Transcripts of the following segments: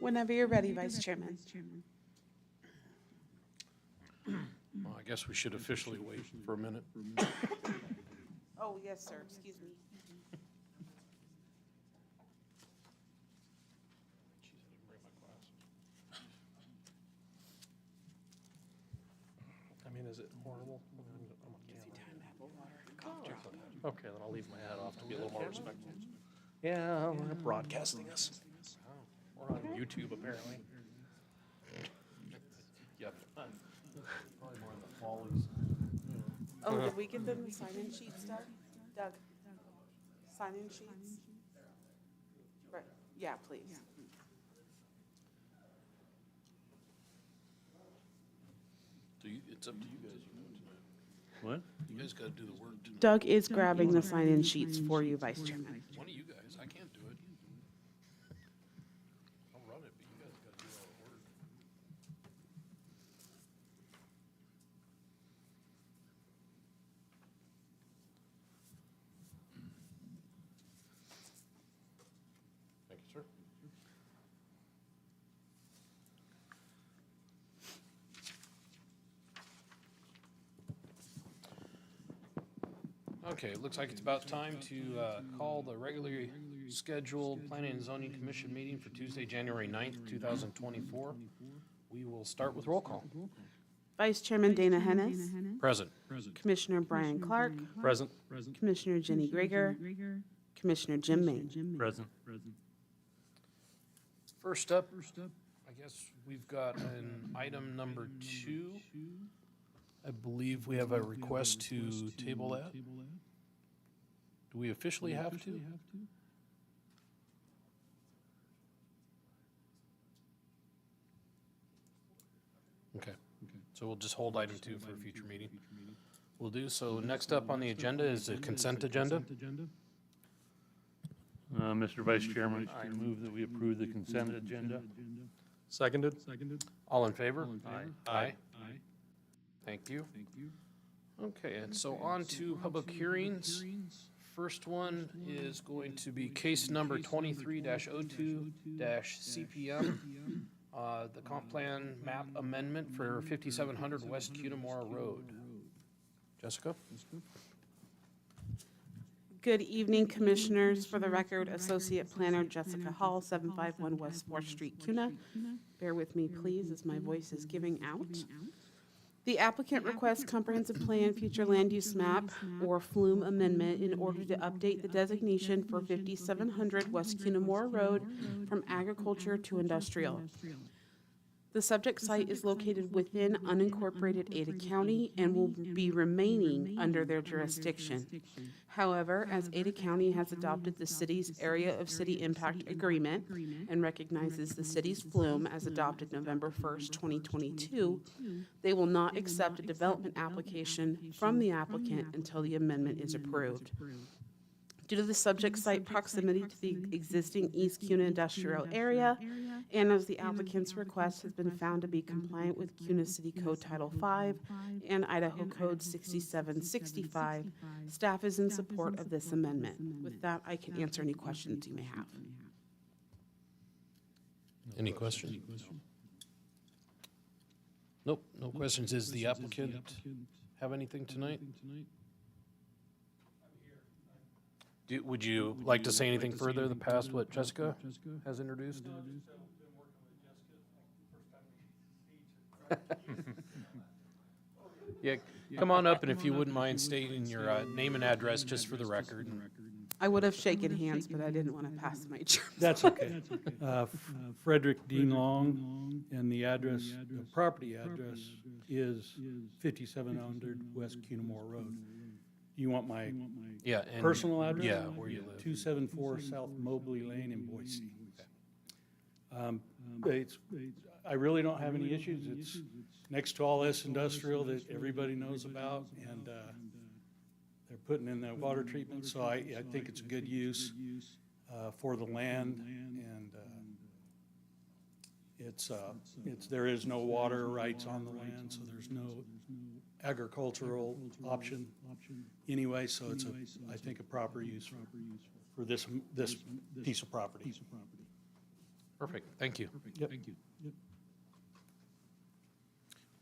Whenever you're ready, Vice Chairman. Well, I guess we should officially wait for a minute. Oh, yes, sir, excuse me. I mean, is it horrible? Okay, then I'll leave my hat off to be a little more respectful. Yeah, we're broadcasting us. We're on YouTube, apparently. Yep. Probably more in the follies. Oh, did we get them the sign-in sheets, Doug? Doug, sign-in sheets? Right, yeah, please. It's up to you guys. What? You guys gotta do the work tonight. Doug is grabbing the sign-in sheets for you, Vice Chairman. One of you guys, I can't do it. I'll run it, but you guys gotta do all the work. Thank you, sir. Okay, it looks like it's about time to call the regularly scheduled Planning and Zoning Commission meeting for Tuesday, January 9th, 2024. We will start with roll call. Vice Chairman Dana Hennis, Present. Commissioner Brian Clark, Present. Commissioner Jenny Grieger, Commissioner Jim Main. Present. First up, I guess we've got an item number 2. I believe we have a request to table that. Do we officially have to? Okay, so we'll just hold item 2 for a future meeting. We'll do so. Next up on the agenda is the consent agenda. Mr. Vice Chairman, I move that we approve the consent agenda. Seconded. All in favor? Aye. Aye. Thank you. Okay, and so on to public hearings. First one is going to be case number 23-02-CPM. The comp plan map amendment for 5700 West Cunamora Road. Jessica? Good evening, Commissioners. For the record, Associate Planner Jessica Hall, 751 West 4th Street, Cuna. Bear with me, please, as my voice is giving out. The applicant requests comprehensive plan future land use map or FLUME amendment in order to update the designation for 5700 West Cunamora Road from agriculture to industrial. The subject site is located within unincorporated Ada County and will be remaining under their jurisdiction. However, as Ada County has adopted the city's Area of City Impact Agreement and recognizes the city's FLUME as adopted November 1st, 2022, they will not accept a development application from the applicant until the amendment is approved. Due to the subject site proximity to the existing East Cuna industrial area, and as the applicant's request has been found to be compliant with Cuna City Code Title V and Idaho Code 6765, staff is in support of this amendment. With that, I can answer any questions you may have. Any questions? Nope, no questions. Is the applicant have anything tonight? Would you like to say anything further past what Jessica has introduced? Yeah, come on up, and if you wouldn't mind stating your name and address just for the record. I would have shaken hands, but I didn't want to pass my germs. That's okay. Frederick Dean Long, and the address, the property address is 5700 West Cunamore Road. You want my Yeah. And personal address? Yeah, where you live. 274 South Mobley Lane in Boise. I really don't have any issues. It's next to all this industrial that everybody knows about, and they're putting in that water treatment, so I think it's a good use for the land, and there is no water rights on the land, so there's no agricultural option anyway, so it's I think a proper use for this piece of property. Perfect, thank you. Yep.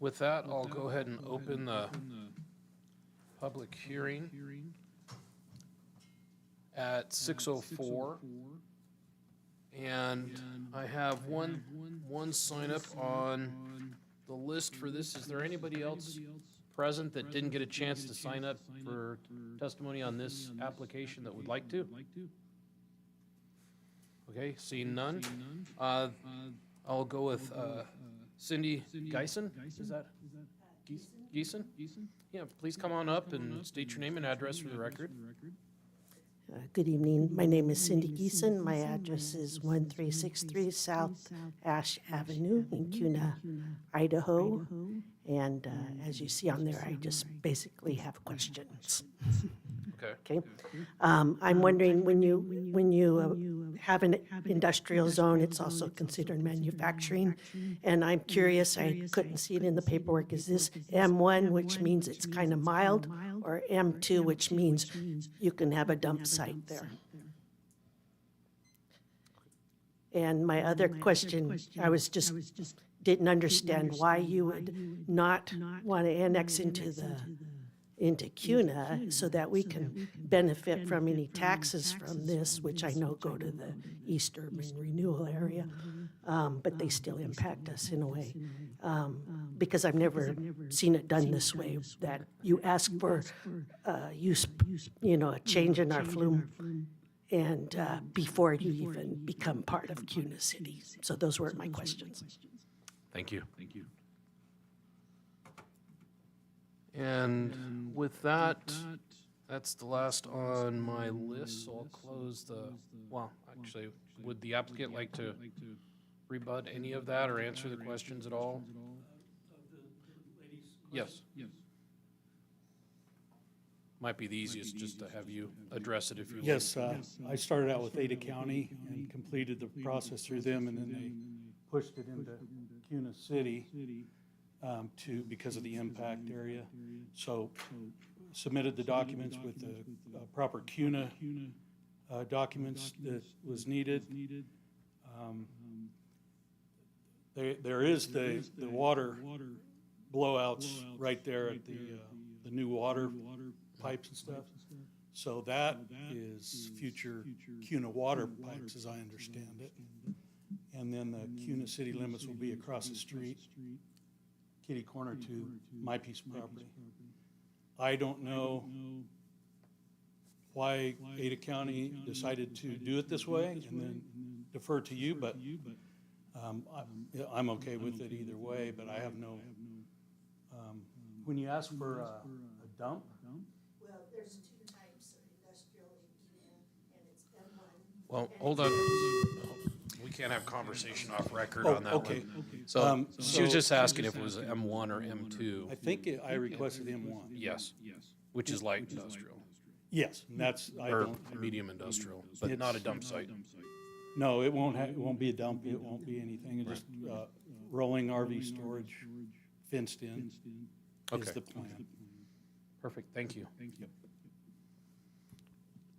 With that, I'll go ahead and open the public hearing at 6:04. And I have one sign up on the list for this. Is there anybody else present that didn't get a chance to sign up for testimony on this application that would like to? Okay, seeing none. I'll go with Cindy Geisen. Is that Geisen? Yeah, please come on up and state your name and address for the record. Good evening. My name is Cindy Geeson. My address is 1363 South Ash Avenue in Kuna, Idaho. And as you see on there, I just basically have questions. Okay. Okay. I'm wondering, when you have an industrial zone, it's also considered manufacturing. And I'm curious, I couldn't see it in the paperwork. Is this M1, which means it's kind of mild, or M2, which means you can have a dump site there? And my other question, I was just didn't understand why you would not want to annex into Kuna so that we can benefit from any taxes from this, which I know go to the East Urban Renewal Area, but they still impact us in a way. Because I've never seen it done this way, that you ask for a change in our flume, and before you even become part of Kuna City. So those were my questions. Thank you. And with that, that's the last on my list, so I'll close actually, would the applicant like to rebut any of that or answer the questions at all? Yes. Might be the easiest just to have you address it if you like. Yes, I started out with Ada County and completed the process through them, and then they pushed it into Kuna City because of the impact area. So submitted the documents with the proper Kuna documents that was needed. There is the water blowouts right there at the new water pipes and stuff. So that is future Kuna water pipes, as I understand it. And then the Kuna city limits will be across the street, kitty corner to my piece of property. I don't know why Ada County decided to do it this way and then defer to you, but I'm okay with it either way, but I have no, when you ask for a dump, Well, there's two types of industrial in Kuna, and it's M1. Well, hold on. We can't have conversation off record on that okay. one. So she was just asking if it was M1 or M2. I think I requested M1. Yes, which is light industrial, Yes, and that's, I or don't, medium industrial, but not a dump site. no, it won't be a dump, it won't be anything, it's just rolling RV storage, fenced in is Okay. the plan. Perfect, thank you.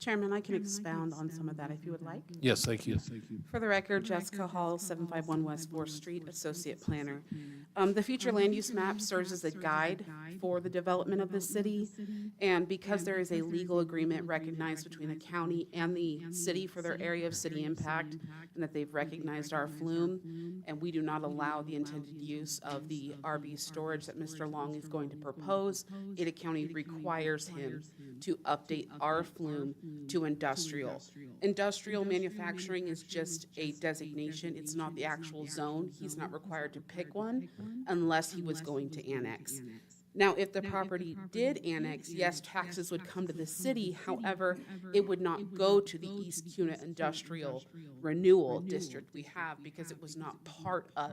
Chairman, I can expound on some of that if you would like. Yes, thank you. For the record, Jessica Hall, 751 West 4th Street, Associate Planner. The future land use map serves as a guide for the development of the city, and because there is a legal agreement recognized between the county and the city for their area of city impact, and that they've recognized our flume, and we do not allow the intended use of the RV storage that Mr. Long is going to propose, Ada County requires him to update our flume to industrial. Industrial manufacturing is just a designation. It's not the actual zone. He's not required to pick one unless he was going to annex. Now, if the property did annex, yes, taxes would come to the city. However, it would not go to the East Kuna Industrial Renewal District we have because it was not part of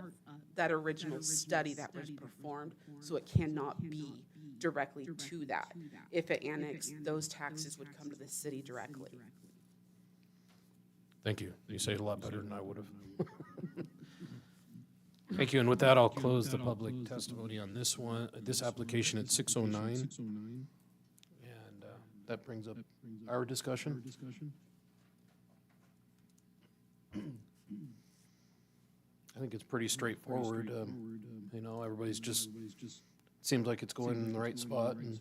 that original study that was performed, so it cannot be directly to that. If it annexed, those taxes would come to the city directly. Thank you. You say it a lot better than I would have. Thank you, and with that, I'll close the public testimony on this application at 6:09. And that brings up our discussion. I think it's pretty straightforward. You know, everybody's just, seems like it's going in the right spot and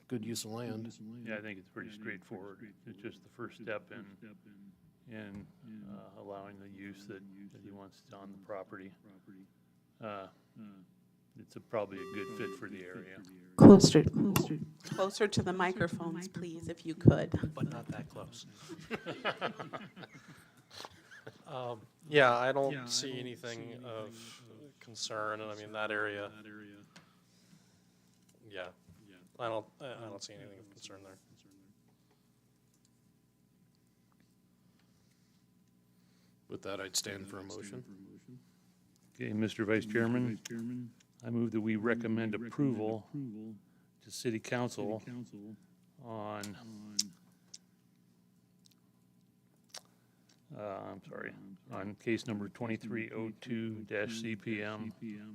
good use of land. Yeah, I think it's pretty straightforward. It's just the first step in allowing the use that he wants on the property. It's probably a good fit for the area. Closer to the microphones, please, if you could. But not that close. Yeah, I don't see anything of concern, and I mean, that area, yeah, I don't see anything of concern there. With that, I'd stand for a motion. Okay, Mr. Vice Chairman, I move that we recommend approval to City Council on, on case number 2302-CPM,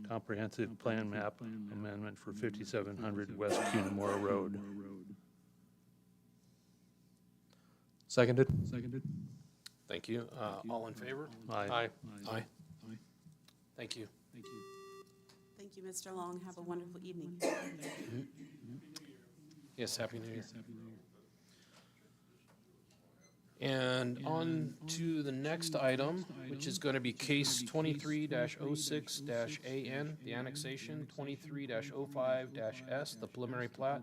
Comprehensive Plan Map Amendment for 5700 West Cunamora Road. Seconded? Thank you. All in favor? Aye. Aye. Thank you. Thank you, Mr. Long. Have a wonderful evening. Yes, Happy New Year. And on to the next item, which is going to be case 23-06-AN, the annexation, 23-05-S, the preliminary plat,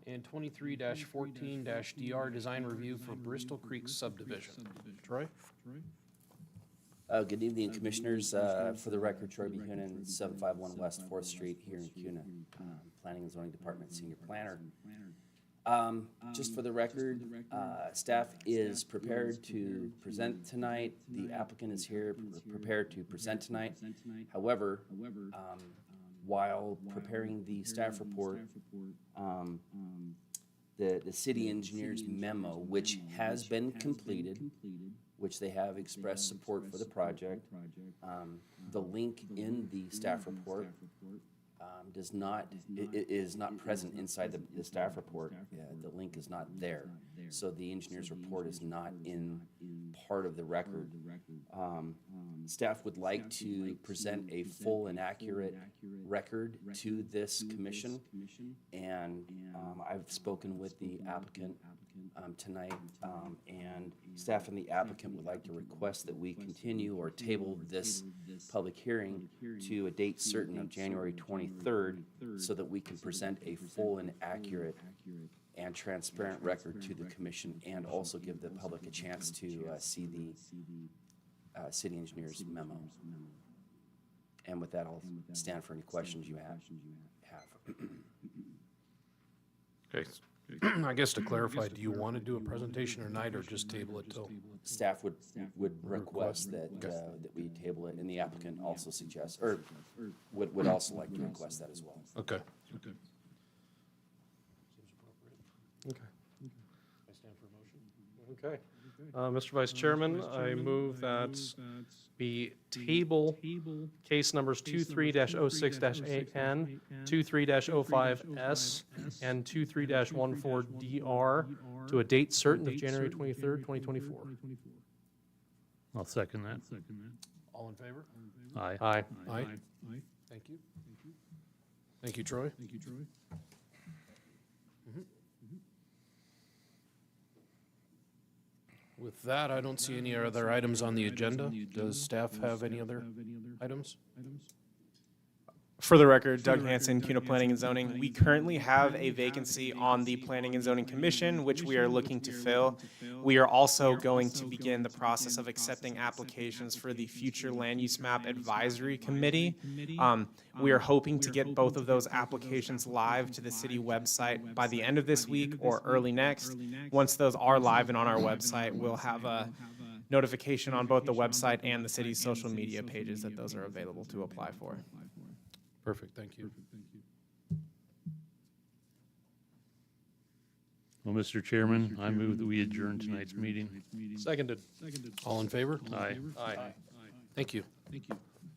and 23-14-DR, design review for Bristol Creek subdivision. Troy? Good evening, Commissioners. For the record, Troy B. Hoonan, 751 West 4th Street here in Kuna, Planning and Zoning Department Senior Planner. Just for the record, staff is prepared to present tonight. The applicant is here prepared to present tonight. However, while preparing the staff report, the city engineer's memo, which has been completed, which they have expressed support for the project. The link in the staff report is not present inside the staff report. The link is not there. So the engineer's report is not in part of the record. Staff would like to present a full and accurate record to this commission. And I've spoken with the applicant tonight, and staff and the applicant would like to request that we continue or table this public hearing to a date certain of January 23rd so that we can present a full and accurate and transparent record to the commission and also give the public a chance to see the city engineer's memo. And with that, I'll stand for any questions you have. Okay. I guess to clarify, do you want to do a presentation tonight or just table it till? Staff would request that we table it, and the applicant also suggests, or would also like to request that as well. Okay. Okay. Mr. Vice Chairman, I move that we table case numbers 23-06-AN, 23-05-S, and 23-14-DR to a date certain of January 23rd, 2024. I'll second that. All in favor? Aye. Aye. Aye. Thank you. Thank you, Troy. With that, I don't see any other items on the agenda. Does staff have any other items? For the record, Doug Hansen, Kuna Planning and Zoning. We currently have a vacancy on the Planning and Zoning Commission, which we are looking to fill. We are also going to begin the process of accepting applications for the Future Land Use Map Advisory Committee. We are hoping to get both of those applications live to the city website by the end of this week or early next. Once those are live and on our website, we'll have a notification on both the website and the city's social media pages that those are available to apply for. Perfect, thank you. Well, Mr. Chairman, I move that we adjourn tonight's meeting. Seconded. All in favor? Aye. Aye. Thank you.